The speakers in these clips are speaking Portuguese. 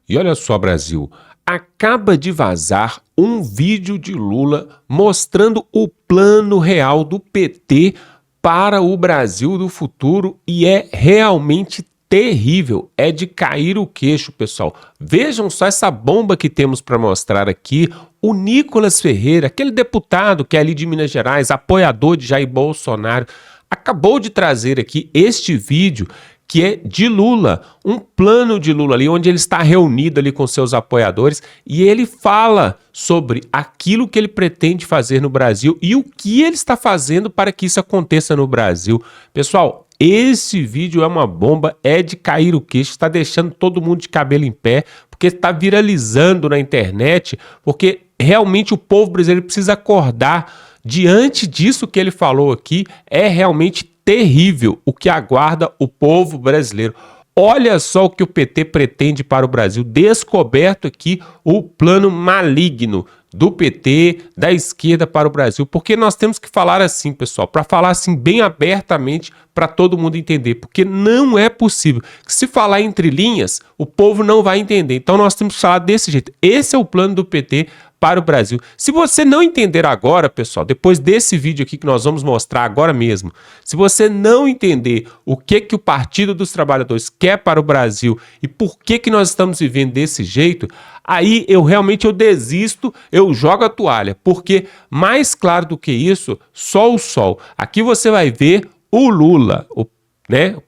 E olha só, Brasil, acaba de vazar um vídeo de Lula mostrando o plano real do PT para o Brasil do futuro e é realmente terrível, é de cair o queixo, pessoal. Vejam só essa bomba que temos para mostrar aqui. O Nicolas Ferreira, aquele deputado que é ali de Minas Gerais, apoiador de Jair Bolsonaro, acabou de trazer aqui este vídeo que é de Lula, um plano de Lula ali, onde ele está reunido ali com seus apoiadores e ele fala sobre aquilo que ele pretende fazer no Brasil e o que ele está fazendo para que isso aconteça no Brasil. Pessoal, esse vídeo é uma bomba, é de cair o queixo, está deixando todo mundo de cabelo em pé, porque está viralizando na internet, porque realmente o povo brasileiro precisa acordar diante disso que ele falou aqui, é realmente terrível o que aguarda o povo brasileiro. Olha só o que o PT pretende para o Brasil. Descoberto aqui o plano maligno do PT, da esquerda para o Brasil. Porque nós temos que falar assim, pessoal, para falar assim bem abertamente para todo mundo entender. Porque não é possível. Se falar entre linhas, o povo não vai entender. Então nós temos que falar desse jeito. Esse é o plano do PT para o Brasil. Se você não entender agora, pessoal, depois desse vídeo aqui que nós vamos mostrar agora mesmo, se você não entender o que o Partido dos Trabalhadores quer para o Brasil e por que nós estamos vivendo desse jeito, aí eu desisto, eu jogo a toalha, porque mais claro do que isso, só o sol. Aqui você vai ver o Lula, o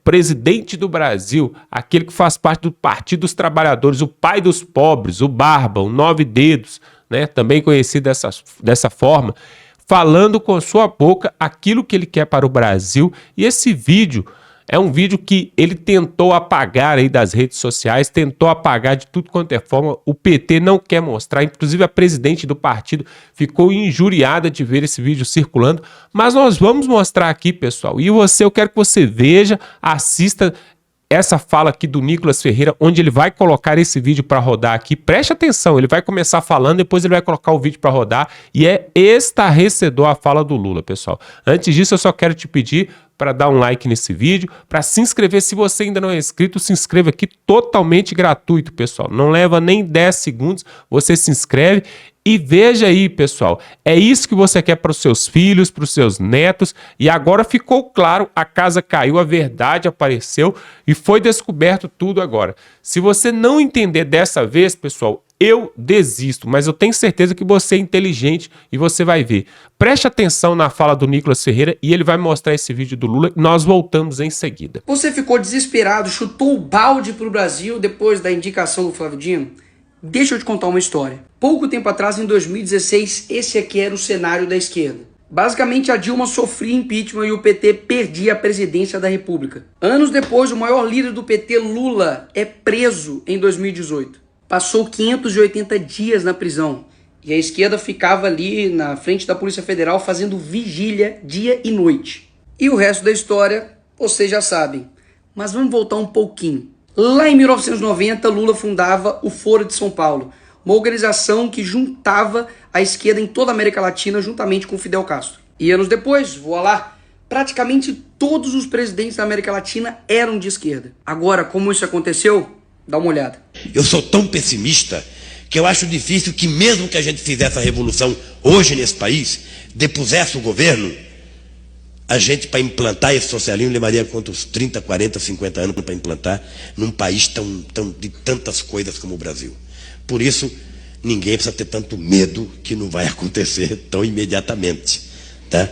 presidente do Brasil, aquele que faz parte do Partido dos Trabalhadores, o pai dos pobres, o Barba, o Nove Dedos, também conhecido dessa forma, falando com sua boca aquilo que ele quer para o Brasil. E esse vídeo é um vídeo que ele tentou apagar aí das redes sociais, tentou apagar de tudo quanto é forma. O PT não quer mostrar, inclusive a presidente do partido ficou injuriada de ver esse vídeo circulando, mas nós vamos mostrar aqui, pessoal. E eu quero que você veja, assista essa fala aqui do Nicolas Ferreira, onde ele vai colocar esse vídeo para rodar aqui. Preste atenção, ele vai começar falando, depois ele vai colocar o vídeo para rodar e é estarrecedor a fala do Lula, pessoal. Antes disso, eu só quero te pedir para dar um like nesse vídeo, para se inscrever. Se você ainda não é inscrito, se inscreva aqui, totalmente gratuito, pessoal. Não leva nem 10 segundos, você se inscreve. E veja aí, pessoal, é isso que você quer para os seus filhos, para os seus netos, e agora ficou claro, a casa caiu, a verdade apareceu e foi descoberto tudo agora. Se você não entender dessa vez, pessoal, eu desisto, mas eu tenho certeza que você é inteligente e você vai ver. Preste atenção na fala do Nicolas Ferreira e ele vai mostrar esse vídeo do Lula e nós voltamos em seguida. Você ficou desesperado, chutou o balde para o Brasil depois da indicação do Flávio Dino? Deixa eu te contar uma história. Pouco tempo atrás, em 2016, esse aqui era o cenário da esquerda. Basicamente, a Dilma sofria impeachment e o PT perdia a presidência da República. Anos depois, o maior líder do PT, Lula, é preso em 2018. Passou 580 dias na prisão. E a esquerda ficava ali na frente da Polícia Federal fazendo vigília dia e noite. E o resto da história, vocês já sabem. Mas vamos voltar um pouquinho. Lá em 1990, Lula fundava o Foro de São Paulo, uma organização que juntava a esquerda em toda a América Latina juntamente com Fidel Castro. E anos depois, voilá, praticamente todos os presidentes da América Latina eram de esquerda. Agora, como isso aconteceu? Dá uma olhada. Eu sou tão pessimista que eu acho difícil que mesmo que a gente fizesse a revolução hoje nesse país, depusesse o governo, a gente, para implantar esse socialismo, levaria quantos 30, 40, 50 anos para implantar num país de tantas coisas como o Brasil. Por isso, ninguém precisa ter tanto medo que não vai acontecer tão imediatamente. Tá?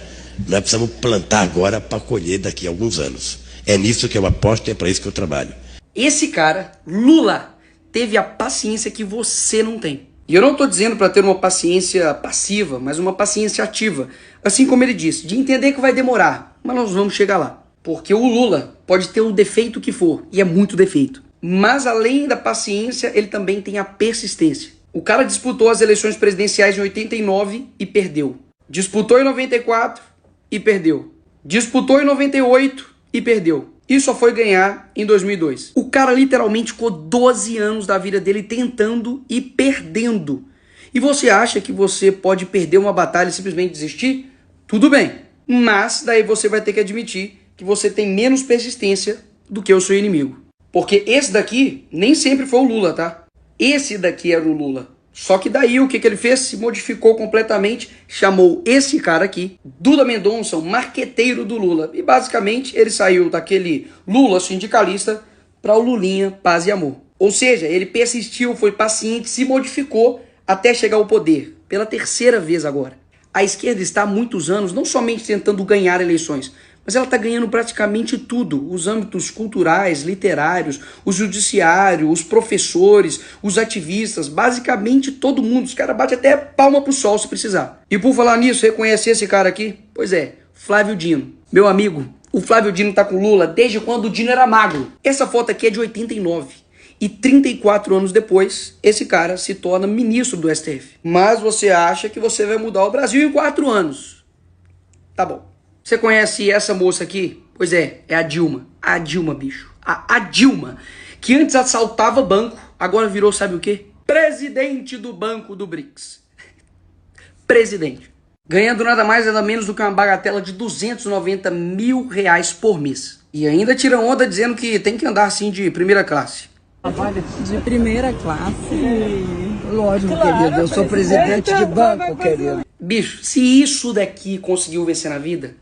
Nós precisamos plantar agora para colher daqui a alguns anos. É nisso que eu aposto e é para isso que eu trabalho. Esse cara, Lula, teve a paciência que você não tem. E eu não estou dizendo para ter uma paciência passiva, mas uma paciência ativa. Assim como ele disse, de entender que vai demorar, mas nós vamos chegar lá. Porque o Lula pode ter o defeito que for, e é muito defeito. Mas além da paciência, ele também tem a persistência. O cara disputou as eleições presidenciais em 89 e perdeu. Disputou em 94 e perdeu. Disputou em 98 e perdeu. E só foi ganhar em 2002. O cara literalmente ficou 12 anos da vida dele tentando e perdendo. E você acha que você pode perder uma batalha e simplesmente desistir? Tudo bem. Mas daí você vai ter que admitir que você tem menos persistência do que o seu inimigo. Porque esse daqui nem sempre foi o Lula, tá? Esse daqui era o Lula. Só que daí o que ele fez? Se modificou completamente, chamou esse cara aqui, Duda Mendonça, o marqueteiro do Lula. E basicamente ele saiu daquele Lula sindicalista para o Lulinha paz e amor. Ou seja, ele persistiu, foi paciente, se modificou até chegar ao poder, pela terceira vez agora. A esquerda está há muitos anos não somente tentando ganhar eleições, mas ela está ganhando praticamente tudo, os âmbitos culturais, literários, o judiciário, os professores, os ativistas, basicamente todo mundo. Os caras batem até palma pro sol se precisar. E por falar nisso, reconhece esse cara aqui? Pois é, Flávio Dino. Meu amigo, o Flávio Dino tá com Lula desde quando o Dino era magro. Essa foto aqui é de 89. E 34 anos depois, esse cara se torna ministro do STF. Mas você acha que você vai mudar o Brasil em 4 anos. Tá bom. Você conhece essa moça aqui? Pois é a Dilma. A Dilma, bicho. A Dilma, que antes assaltava banco, agora virou, sabe o quê? Presidente do Banco do BRICS. Presidente. Ganhando nada mais nada menos do que uma bagatela de 290 mil reais por mês. E ainda tira onda dizendo que tem que andar assim de primeira classe. De primeira classe. Lógico, claro, querido. Eu sou presidente de banco, querido. Bicho, se isso daqui conseguiu vencer na vida,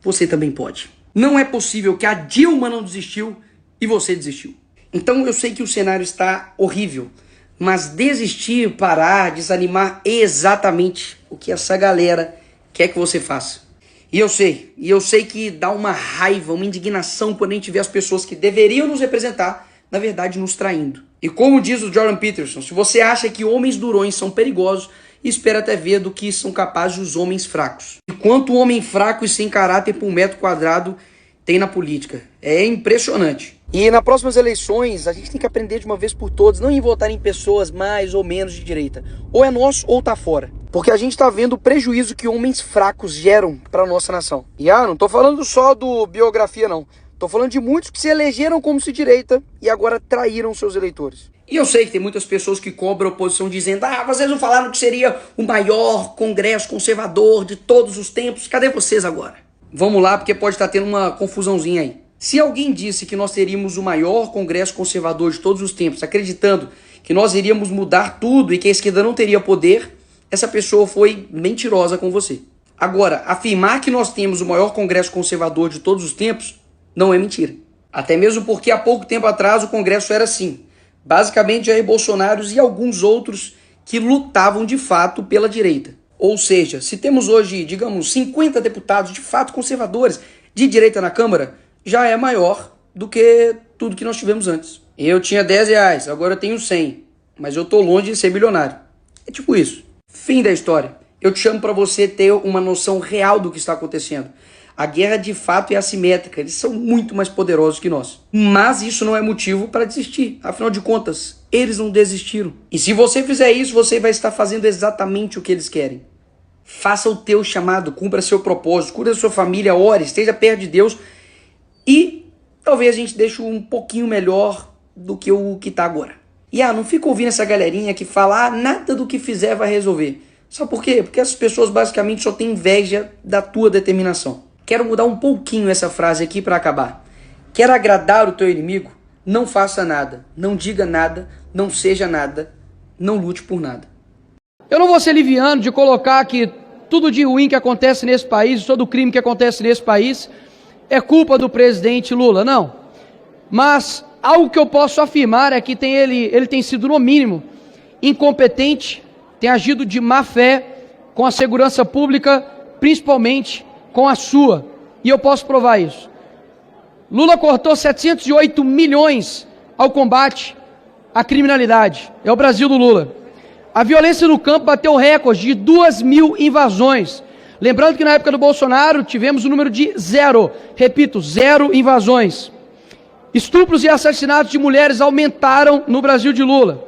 você também pode. Não é possível que a Dilma não desistiu e você desistiu. Então eu sei que o cenário está horrível, mas desistir, parar, desanimar é exatamente o que essa galera quer que você faça. E eu sei que dá uma raiva, uma indignação quando a gente vê as pessoas que deveriam nos representar, na verdade, nos traindo. E como diz o Jordan Peterson, se você acha que homens durões são perigosos, espera até ver do que são capazes os homens fracos. E quanto homem fraco e sem caráter por metro quadrado tem na política. É impressionante. E nas próximas eleições, a gente tem que aprender de uma vez por todas, não em votar em pessoas mais ou menos de direita. Ou é nosso ou tá fora. Porque a gente tá vendo o prejuízo que homens fracos geram pra nossa nação. E não tô falando só do biografia não. Tô falando de muitos que se elegeram como se direita e agora traíram seus eleitores. E eu sei que tem muitas pessoas que cobram a oposição dizendo: vocês não falaram que seria o maior congresso conservador de todos os tempos. Cadê vocês agora? Vamos lá, porque pode estar tendo uma confusãozinha aí. Se alguém disse que nós teríamos o maior congresso conservador de todos os tempos, acreditando que nós iríamos mudar tudo e que a esquerda não teria poder, essa pessoa foi mentirosa com você. Agora, afirmar que nós temos o maior congresso conservador de todos os tempos não é mentira. Até mesmo porque há pouco tempo atrás o congresso era assim. Basicamente Jair Bolsonaro e alguns outros que lutavam de fato pela direita. Ou seja, se temos hoje, digamos, 50 deputados de fato conservadores de direita na Câmara, já é maior do que tudo que nós tivemos antes. Eu tinha 10 reais, agora eu tenho 100, mas eu tô longe de ser milionário. É tipo isso. Fim da história. Eu te chamo para você ter uma noção real do que está acontecendo. A guerra de fato é assimétrica, eles são muito mais poderosos que nós. Mas isso não é motivo para desistir, afinal de contas, eles não desistiram. E se você fizer isso, você vai estar fazendo exatamente o que eles querem. Faça o teu chamado, cumpra seu propósito, cure a sua família, ore, esteja perto de Deus e talvez a gente deixe um pouquinho melhor do que o que está agora. E não fica ouvindo essa galerinha que fala nada do que fizer vai resolver. Sabe por quê? Porque essas pessoas basicamente só têm inveja da tua determinação. Quero mudar um pouquinho essa frase aqui para acabar. Quer agradar o teu inimigo? Não faça nada, não diga nada, não seja nada, não lute por nada. Eu não vou ser liviano de colocar que tudo de ruim que acontece nesse país, todo crime que acontece nesse país, é culpa do presidente Lula, não. Mas algo que eu posso afirmar é que ele tem sido, no mínimo, incompetente, tem agido de má fé com a segurança pública, principalmente com a sua, e eu posso provar isso. Lula cortou 708 milhões ao combate à criminalidade, é o Brasil do Lula. A violência no campo bateu recorde de 2.000 invasões. Lembrando que na época do Bolsonaro tivemos o número de 0, repito, 0 invasões. Estupros e assassinatos de mulheres aumentaram no Brasil de Lula.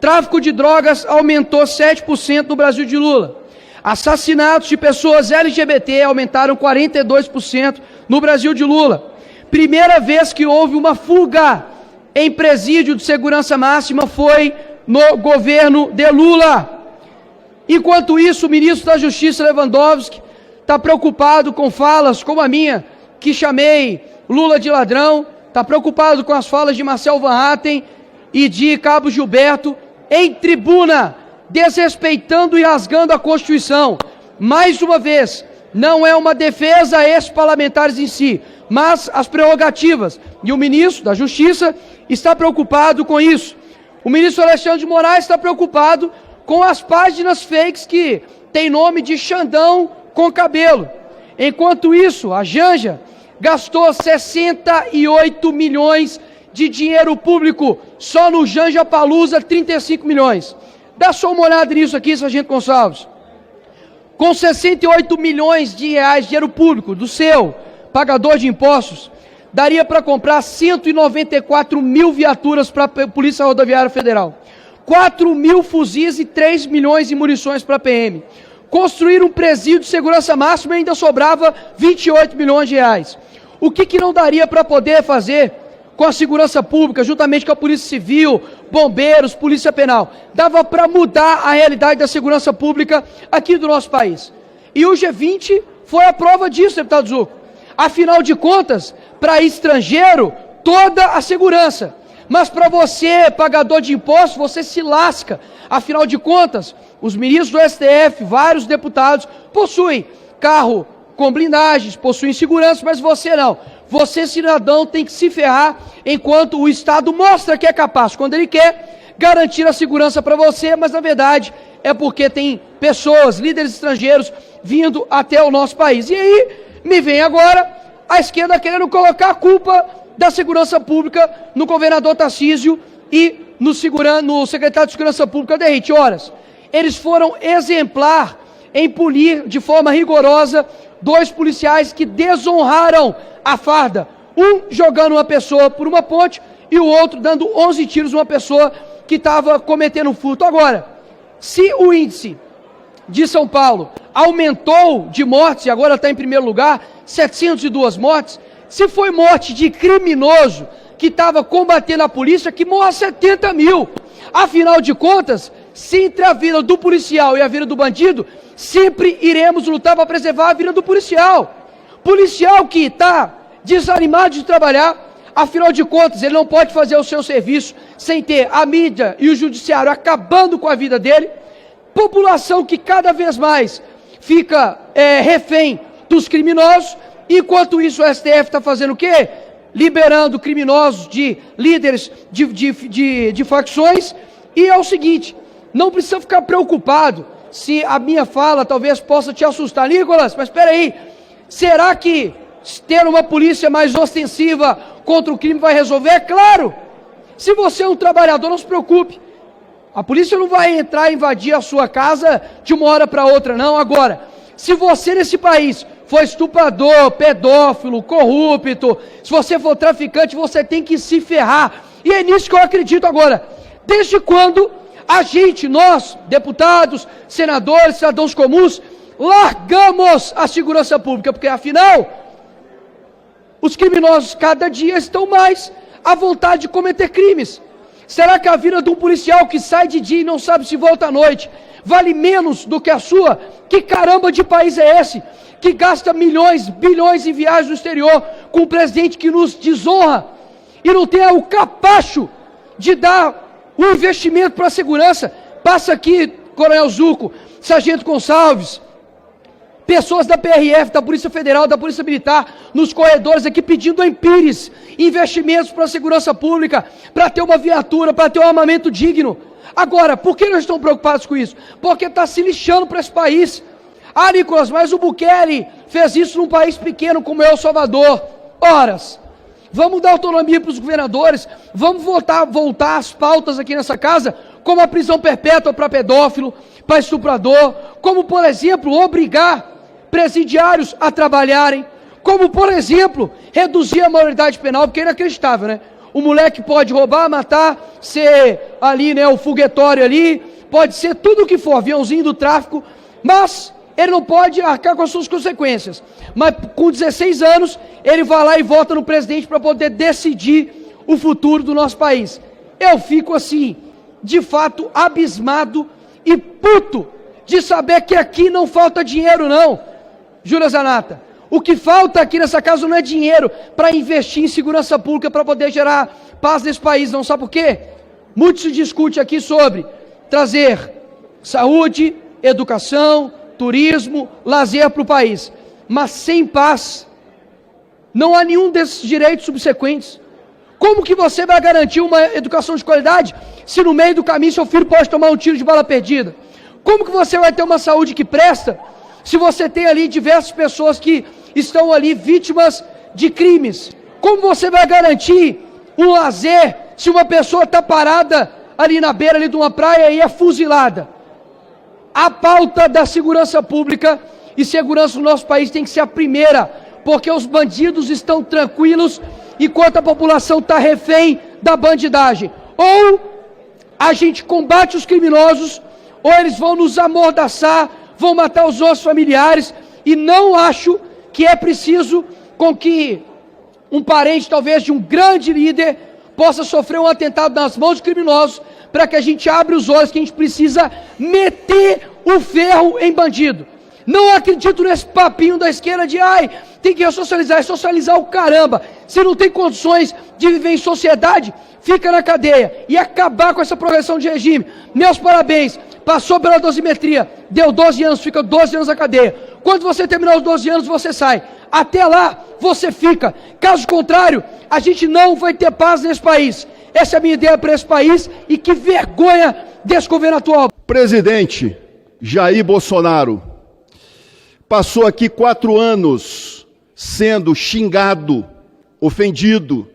Tráfico de drogas aumentou 7% no Brasil de Lula. Assassinatos de pessoas LGBT aumentaram 42% no Brasil de Lula. Primeira vez que houve uma fuga em presídio de segurança máxima foi no governo de Lula. Enquanto isso, o ministro da Justiça, Lewandowski, está preocupado com falas como a minha, que chamei Lula de ladrão, está preocupado com as falas de Marcel Van Hatten e de Cabo Gilberto, em tribuna, desrespeitando e rasgando a Constituição. Mais uma vez, não é uma defesa a esses parlamentares em si, mas as prerrogativas. E o ministro da Justiça está preocupado com isso. O ministro Alexandre de Moraes está preocupado com as páginas fakes que tem nome de Xandão com cabelo. Enquanto isso, a Janja gastou 68 milhões de dinheiro público, só no Janja Palusa, 35 milhões. Dá só uma olhada nisso aqui, Sargento Gonçalves. Com 68 milhões de reais de dinheiro público, do seu pagador de impostos, daria para comprar 194 mil viaturas para a Polícia Rodoviária Federal, 4 mil fuzis e 3 milhões de munições para a PM. Construir um presídio de segurança máxima e ainda sobrava 28 milhões de reais. O que não daria para poder fazer com a segurança pública, juntamente com a Polícia Civil, bombeiros, Polícia Penal? Dava para mudar a realidade da segurança pública aqui do nosso país. E o G20 foi a prova disso, deputado Zucco. Afinal de contas, para estrangeiro, toda a segurança. Mas para você, pagador de impostos, você se lasca. Afinal de contas, os ministros do STF, vários deputados, possuem carro com blindagens, possuem segurança, mas você não. Você, cidadão, tem que se ferrar enquanto o Estado mostra que é capaz, quando ele quer garantir a segurança para você, mas na verdade é porque tem pessoas, líderes estrangeiros, vindo até o nosso país. E aí, me vem agora a esquerda querendo colocar a culpa da segurança pública no governador Tarcísio e no secretário de Segurança Pública, Derrite. Horas. Eles foram exemplar em punir de forma rigorosa 2 policiais que desonraram a farda. Um jogando uma pessoa por uma ponte e o outro dando 11 tiros numa pessoa que estava cometendo furto. Agora, se o índice de São Paulo aumentou de mortes e agora está em primeiro lugar, 702 mortes, se foi morte de criminoso que estava combatendo a polícia, que morra 70 mil. Afinal de contas, se entre a vida do policial e a vida do bandido, sempre iremos lutar para preservar a vida do policial. Policial que está desanimado de trabalhar, afinal de contas, ele não pode fazer o seu serviço sem ter a mídia e o judiciário acabando com a vida dele. População que cada vez mais fica refém dos criminosos, enquanto isso o STF está fazendo o quê? Liberando criminosos de líderes de facções. E é o seguinte, não precisa ficar preocupado se a minha fala talvez possa te assustar. Nicolas, mas espera aí, será que ter uma polícia mais ostensiva contra o crime vai resolver? Claro! Se você é um trabalhador, não se preocupe. A polícia não vai entrar e invadir a sua casa de uma hora para outra, não. Agora, se você nesse país for estuprador, pedófilo, corrupto, se você for traficante, você tem que se ferrar. E é nisso que eu acredito agora. Desde quando a gente, nós, deputados, senadores, cidadãos comuns, largamos a segurança pública? Porque, afinal, os criminosos cada dia estão mais à vontade de cometer crimes. Será que a vida de um policial que sai de dia e não sabe se volta à noite vale menos do que a sua? Que caramba de país é esse? Que gasta milhões, bilhões em viagens no exterior com um presidente que nos desonra e não tem o capacho de dar o investimento para a segurança? Passa aqui, Coronel Zucco, Sargento Gonçalves, pessoas da PRF, da Polícia Federal, da Polícia Militar, nos corredores aqui pedindo em Pires investimentos para a segurança pública, para ter uma viatura, para ter um armamento digno. Agora, por que nós estamos preocupados com isso? Porque está se lixando para esse país. Ah, Nicolas, mas o Bukele fez isso num país pequeno como é El Salvador. Horas, vamos dar autonomia para os governadores, vamos voltar às pautas aqui nessa casa, como a prisão perpétua para pedófilo, para estuprador, como, por exemplo, obrigar presidiários a trabalharem, como, por exemplo, reduzir a maioridade penal, porque é inacreditável, né? O moleque pode roubar, matar, ser ali, né, o foguetório ali, pode ser tudo o que for, aviãozinho do tráfico, mas ele não pode arcar com as suas consequências. Mas com 16 anos, ele vai lá e vota no presidente para poder decidir o futuro do nosso país. Eu fico assim, de fato, abismado e puto de saber que aqui não falta dinheiro, não. Júlia Zanata, o que falta aqui nessa casa não é dinheiro para investir em segurança pública para poder gerar paz nesse país, não. Sabe por quê? Muito se discute aqui sobre trazer saúde, educação, turismo, lazer para o país. Mas sem paz, não há nenhum desses direitos subsequentes. Como que você vai garantir uma educação de qualidade se no meio do caminho seu filho pode tomar um tiro de bala perdida? Como que você vai ter uma saúde que presta se você tem ali diversas pessoas que estão ali vítimas de crimes? Como você vai garantir um lazer se uma pessoa está parada ali na beira ali de uma praia e é fuzilada? A pauta da segurança pública e segurança no nosso país tem que ser a primeira, porque os bandidos estão tranquilos enquanto a população está refém da bandidagem. Ou a gente combate os criminosos, ou eles vão nos amordaçar, vão matar os nossos familiares, e não acho que é preciso com que um parente, talvez, de um grande líder, possa sofrer um atentado nas mãos de criminosos, para que a gente abra os olhos que a gente precisa meter o ferro em bandido. Não acredito nesse papinho da esquerda de tem que ressocializar, é socializar o caramba. Se não tem condições de viver em sociedade, fica na cadeia e acabar com essa progressão de regime. Meus parabéns, passou pela dosimetria, deu 12 anos, fica 12 anos na cadeia. Quando você terminar os 12 anos, você sai. Até lá, você fica. Caso contrário, a gente não vai ter paz nesse país. Essa é a minha ideia para esse país, e que vergonha desse governo atual. Presidente Jair Bolsonaro passou aqui 4 anos sendo xingado, ofendido,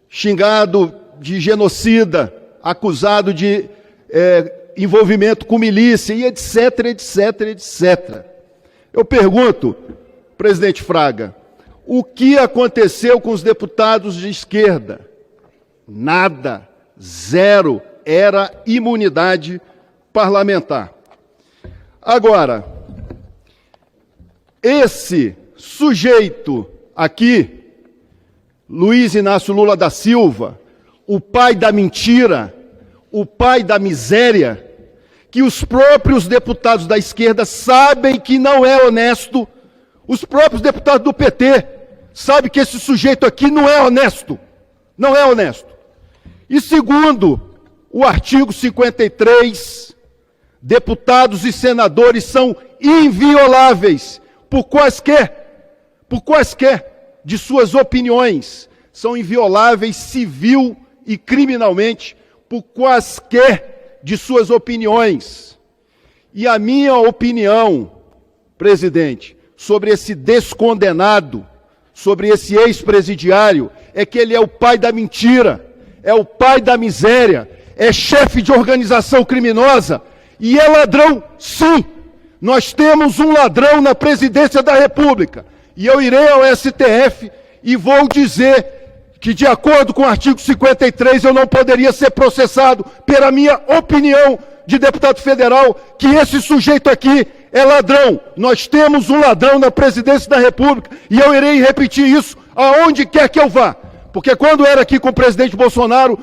xingado de genocida, acusado de envolvimento com milícia e etc, etc, etc. Eu pergunto, presidente Fraga, o que aconteceu com os deputados de esquerda? Nada, zero, era imunidade parlamentar. Agora, esse sujeito aqui, Luiz Inácio Lula da Silva, o pai da mentira, o pai da miséria, que os próprios deputados da esquerda sabem que não é honesto, os próprios deputados do PT sabem que esse sujeito aqui não é honesto, não é honesto. E segundo o artigo 53, deputados e senadores são invioláveis por quaisquer de suas opiniões, são invioláveis civil e criminalmente por quaisquer de suas opiniões. E a minha opinião, presidente, sobre esse descondenado, sobre esse ex-presidiário, é que ele é o pai da mentira, é o pai da miséria, é chefe de organização criminosa e é ladrão, sim. Nós temos um ladrão na presidência da República. E eu irei ao STF e vou dizer que, de acordo com o artigo 53, eu não poderia ser processado pela minha opinião de deputado federal, que esse sujeito aqui é ladrão. Nós temos um ladrão na presidência da República e eu irei repetir isso aonde quer que eu vá. Porque quando era aqui com o presidente Bolsonaro,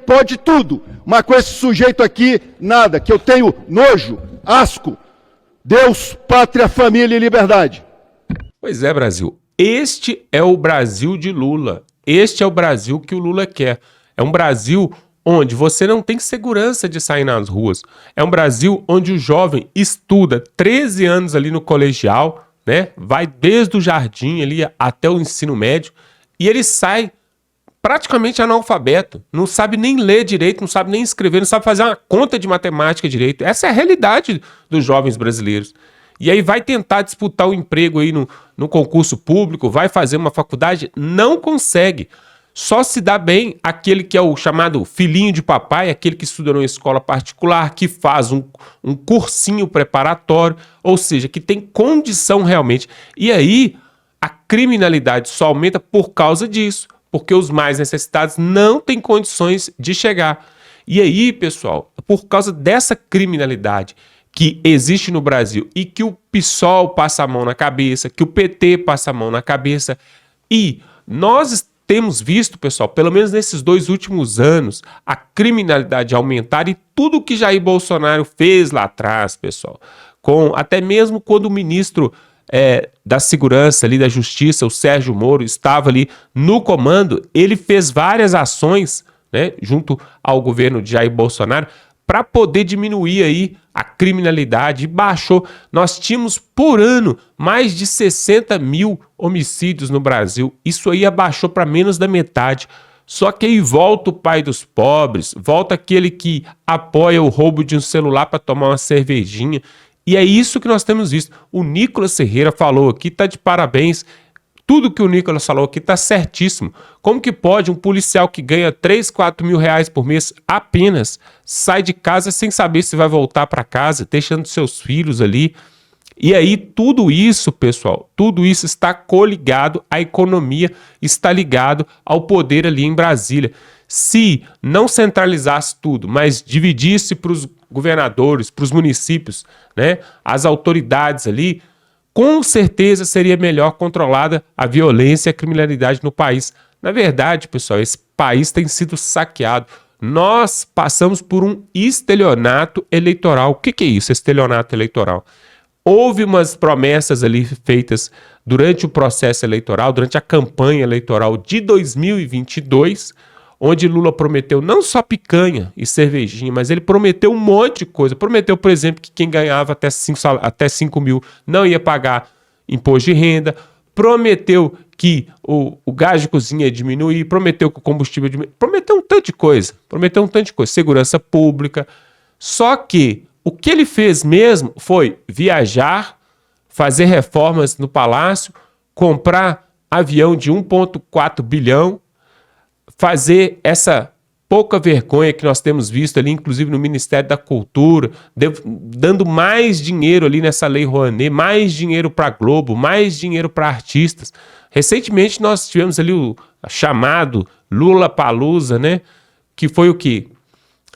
pode tudo, mas com esse sujeito aqui, nada, que eu tenho nojo, asco. Deus, pátria, família e liberdade. Pois é, Brasil. Este é o Brasil de Lula. Este é o Brasil que o Lula quer. É um Brasil onde você não tem segurança de sair nas ruas. É um Brasil onde o jovem estuda 13 anos ali no colegial, né? Vai desde o jardim ali até o ensino médio e ele sai praticamente analfabeto. Não sabe nem ler direito, não sabe nem escrever, não sabe fazer uma conta de matemática direito. Essa é a realidade dos jovens brasileiros. E aí vai tentar disputar o emprego aí no concurso público, vai fazer uma faculdade, não consegue. Só se dá bem aquele que é o chamado filhinho de papai, aquele que estuda numa escola particular, que faz um cursinho preparatório, ou seja, que tem condição realmente. E aí a criminalidade só aumenta por causa disso, porque os mais necessitados não têm condições de chegar. E aí, pessoal, por causa dessa criminalidade que existe no Brasil e que o PSOL passa a mão na cabeça, que o PT passa a mão na cabeça, e nós temos visto, pessoal, pelo menos nesses 2 últimos anos, a criminalidade aumentar e tudo que Jair Bolsonaro fez lá atrás, pessoal, até mesmo quando o ministro da Segurança, ali da Justiça, o Sérgio Moro, estava ali no comando, ele fez várias ações, né, junto ao governo de Jair Bolsonaro, para poder diminuir aí a criminalidade. Baixou. Nós tínhamos por ano mais de 60 mil homicídios no Brasil. Isso aí abaixou para menos da metade. Só que aí volta o pai dos pobres, volta aquele que apoia o roubo de um celular para tomar uma cervejinha. E é isso que nós temos visto. O Nicolas Ferreira falou aqui, tá de parabéns. Tudo que o Nicolas falou aqui tá certíssimo. Como que pode um policial que ganha 3, 4 mil reais por mês apenas sai de casa sem saber se vai voltar para casa, deixando seus filhos ali? E aí tudo isso, pessoal, tudo isso está coligado à economia, está ligado ao poder ali em Brasília. Se não centralizasse tudo, mas dividisse para os governadores, para os municípios, né, as autoridades ali, com certeza seria melhor controlada a violência e a criminalidade no país. Na verdade, pessoal, esse país tem sido saqueado. Nós passamos por um estelionato eleitoral. O que é isso, estelionato eleitoral? Houve umas promessas ali feitas durante o processo eleitoral, durante a campanha eleitoral de 2022, onde Lula prometeu não só picanha e cervejinha, mas ele prometeu um monte de coisa. Prometeu, por exemplo, que quem ganhava até 5 mil não ia pagar imposto de renda. Prometeu que o gás de cozinha ia diminuir. Prometeu que o combustível ia diminuir. Prometeu um tanto de coisa. Segurança pública. Só que o que ele fez mesmo foi viajar, fazer reformas no Palácio, comprar avião de 1,4 bilhão, fazer essa pouca vergonha que nós temos visto ali, inclusive no Ministério da Cultura, dando mais dinheiro ali nessa Lei Rouanet, mais dinheiro para a Globo, mais dinheiro para artistas. Recentemente nós tivemos ali o chamado Lula-Palusa, né? Que foi o quê?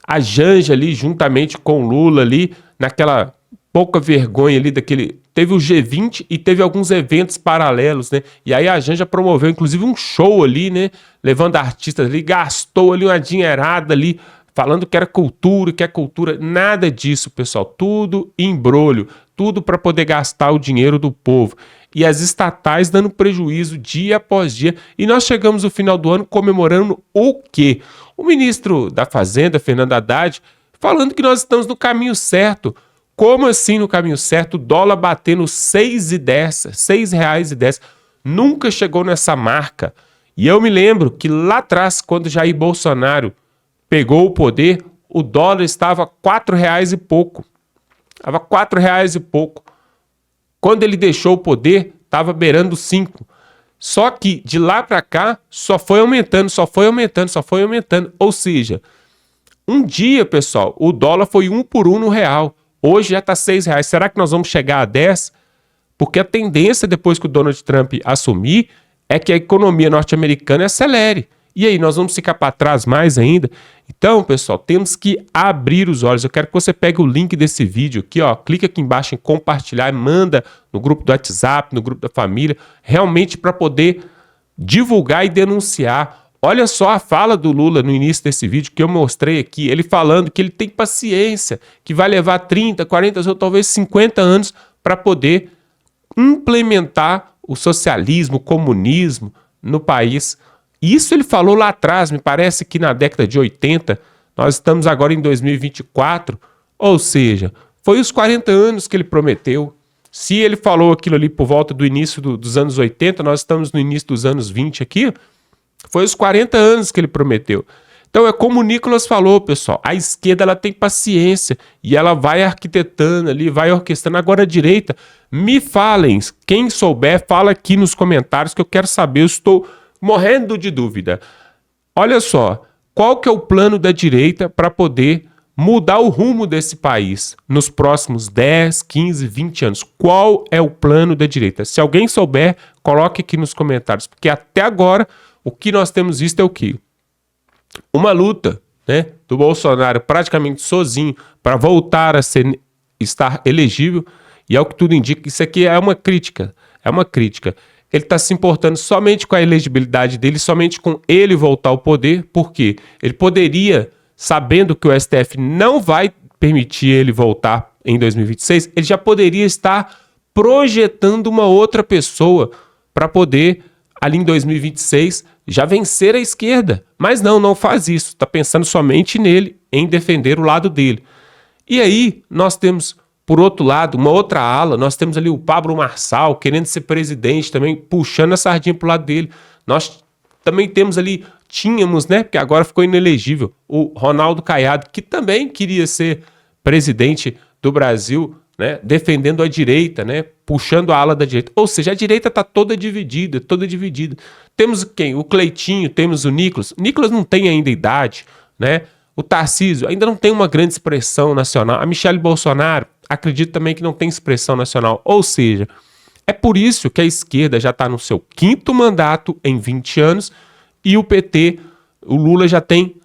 A Janja ali, juntamente com o Lula ali, naquela pouca vergonha ali daquele... Teve o G20 e teve alguns eventos paralelos, né? E aí a Janja promoveu, inclusive, um show ali, né? Levando artistas ali, gastou ali uma dinheirada ali, falando que era cultura, que é cultura. Nada disso, pessoal. Tudo embrolho. Tudo para poder gastar o dinheiro do povo. E as estatais dando prejuízo dia após dia. E nós chegamos no final do ano comemorando o quê? O ministro da Fazenda, Fernando Haddad, falando que nós estamos no caminho certo. Como assim no caminho certo? O dólar batendo R$6,10. Nunca chegou nessa marca. E eu me lembro que lá atrás, quando Jair Bolsonaro pegou o poder, o dólar estava R$4 e pouco. Estava R$4 e pouco. Quando ele deixou o poder, estava beirando 5. Só que de lá para cá, só foi aumentando. Ou seja, um dia, pessoal, o dólar foi 1 por 1 no real. Hoje já está R$6. Será que nós vamos chegar a 10? Porque a tendência depois que o Donald Trump assumir é que a economia norte-americana acelere. E aí, nós vamos ficar para trás mais ainda? Então, pessoal, temos que abrir os olhos. Eu quero que você pegue o link desse vídeo aqui, ó, clica aqui embaixo em compartilhar e manda no grupo do WhatsApp, no grupo da família, realmente para poder divulgar e denunciar. Olha só a fala do Lula no início desse vídeo que eu mostrei aqui, ele falando que ele tem paciência, que vai levar 30, 40 ou talvez 50 anos para poder implementar o socialismo, o comunismo no país. Isso ele falou lá atrás, me parece que na década de 80, nós estamos agora em 2024, ou seja, foi os 40 anos que ele prometeu. Se ele falou aquilo ali por volta do início dos anos 80, nós estamos no início dos anos 20 aqui, foi os 40 anos que ele prometeu. Então é como o Nicolas falou, pessoal, a esquerda ela tem paciência e ela vai arquitetando ali, vai orquestrando. Agora a direita, me falem, quem souber, fala aqui nos comentários que eu quero saber, eu estou morrendo de dúvida. Olha só, qual que é o plano da direita para poder mudar o rumo desse país nos próximos 10, 15, 20 anos? Qual é o plano da direita? Se alguém souber, coloque aqui nos comentários, porque até agora o que nós temos visto é o quê? Uma luta, né, do Bolsonaro praticamente sozinho para voltar a estar elegível, e é o que tudo indica. Isso aqui é uma crítica, Ele está se importando somente com a elegibilidade dele, somente com ele voltar ao poder, porque ele poderia, sabendo que o STF não vai permitir ele voltar em 2026, ele já poderia estar projetando uma outra pessoa para poder ali em 2026 já vencer a esquerda. Mas não faz isso. Está pensando somente nele, em defender o lado dele. E aí nós temos, por outro lado, uma outra ala. Nós temos ali o Pablo Marçal querendo ser presidente também, puxando a sardinha para o lado dele. Nós também tínhamos, né, porque agora ficou inelegível, o Ronaldo Caiado, que também queria ser presidente do Brasil, né, defendendo a direita, né, puxando a ala da direita. Ou seja, a direita está toda dividida, toda dividida. Temos quem? O Cleitinho, temos o Nicolas. O Nicolas não tem ainda idade, né? O Tarcísio ainda não tem uma grande expressão nacional. A Michelle Bolsonaro, acredito também que não tem expressão nacional. Ou seja, é por isso que a esquerda já está no seu 5º mandato em 20 anos e o PT, o Lula já tem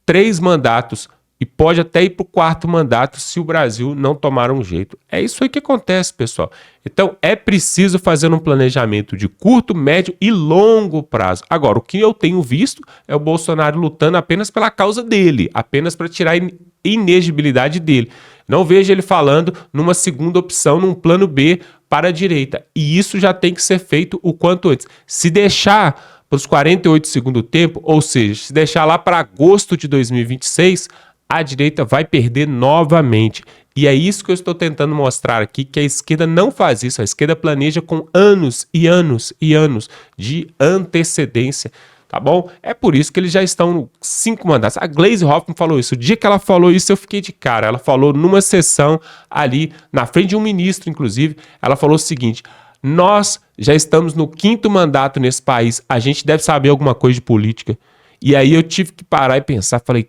3 mandatos e pode até ir para o 4º mandato se o Brasil não tomar um jeito. É isso aí que acontece, pessoal. Então é preciso fazer um planejamento de curto, médio e longo prazo. Agora, o que eu tenho visto é o Bolsonaro lutando apenas pela causa dele, apenas para tirar a inegibilidade dele. Não vejo ele falando numa segunda opção, num plano B para a direita. E isso já tem que ser feito o quanto antes. Se deixar para os 48 do segundo tempo, ou seja, se deixar lá para agosto de 2026, a direita vai perder novamente. E é isso que eu estou tentando mostrar aqui, que a esquerda não faz isso. A esquerda planeja com anos e anos e anos de antecedência, tá bom? É por isso que eles já estão no 5 mandatos. A Gleisi Hoffmann falou isso. O dia que ela falou isso, eu fiquei de cara. Ela falou numa sessão ali, na frente de um ministro, inclusive, ela falou o seguinte: nós já estamos no 5º mandato nesse país, a gente deve saber alguma coisa de política. E aí eu tive que parar e pensar, falei,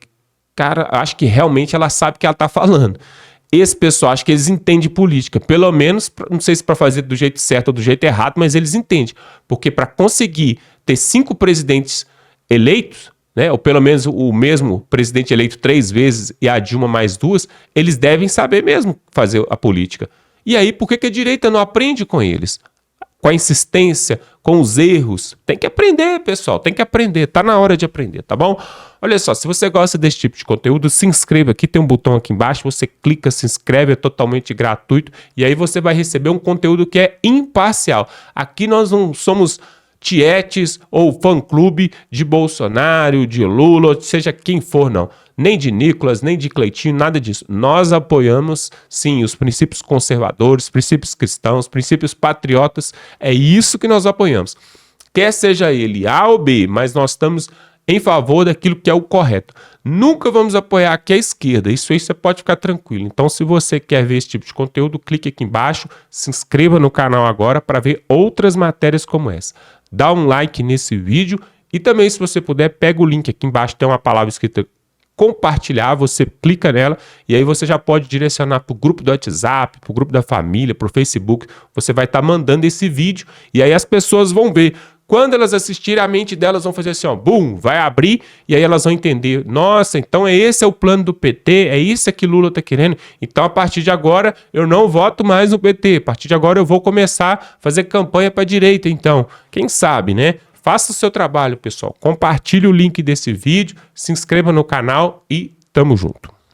cara, acho que realmente ela sabe o que ela está falando. Esse pessoal, acho que eles entendem política, pelo menos, não sei se para fazer do jeito certo ou do jeito errado, mas eles entendem. Porque para conseguir ter 5 presidentes eleitos, né, ou pelo menos o mesmo presidente eleito 3 vezes e a Dilma mais 2, eles devem saber mesmo fazer a política. E aí, por que a direita não aprende com eles? Com a insistência, com os erros. Tem que aprender, pessoal, tem que aprender. Tá na hora de aprender, tá bom? Olha só, se você gosta desse tipo de conteúdo, se inscreva aqui, tem um botão aqui embaixo, você clica, se inscreve, é totalmente gratuito, e aí você vai receber um conteúdo que é imparcial. Aqui nós não somos tietes ou fã-clube de Bolsonaro, de Lula, seja quem for, não. Nem de Nicolas, nem de Cleitinho, nada disso. Nós apoiamos, sim, os princípios conservadores, princípios cristãos, princípios patriotas. É isso que nós apoiamos. Quer seja ele A ou B, mas nós estamos em favor daquilo que é o correto. Nunca vamos apoiar aqui a esquerda. Isso aí você pode ficar tranquilo. Então, se você quer ver esse tipo de conteúdo, clique aqui embaixo, se inscreva no canal agora para ver outras matérias como essa. Dá um like nesse vídeo e também, se você puder, pega o link aqui embaixo, tem uma palavra escrita compartilhar, você clica nela e aí você já pode direcionar para o grupo do WhatsApp, para o grupo da família, para o Facebook. Você vai estar mandando esse vídeo e aí as pessoas vão ver. Quando elas assistirem, a mente delas vão fazer assim, ó, bum, vai abrir e aí elas vão entender, nossa, então esse é o plano do PT, é isso que Lula tá querendo, então a partir de agora eu não voto mais no PT, a partir de agora eu vou começar a fazer campanha para a direita, então, quem sabe, né? Faça o seu trabalho, pessoal, compartilhe o link desse vídeo, se inscreva no canal e tamo junto.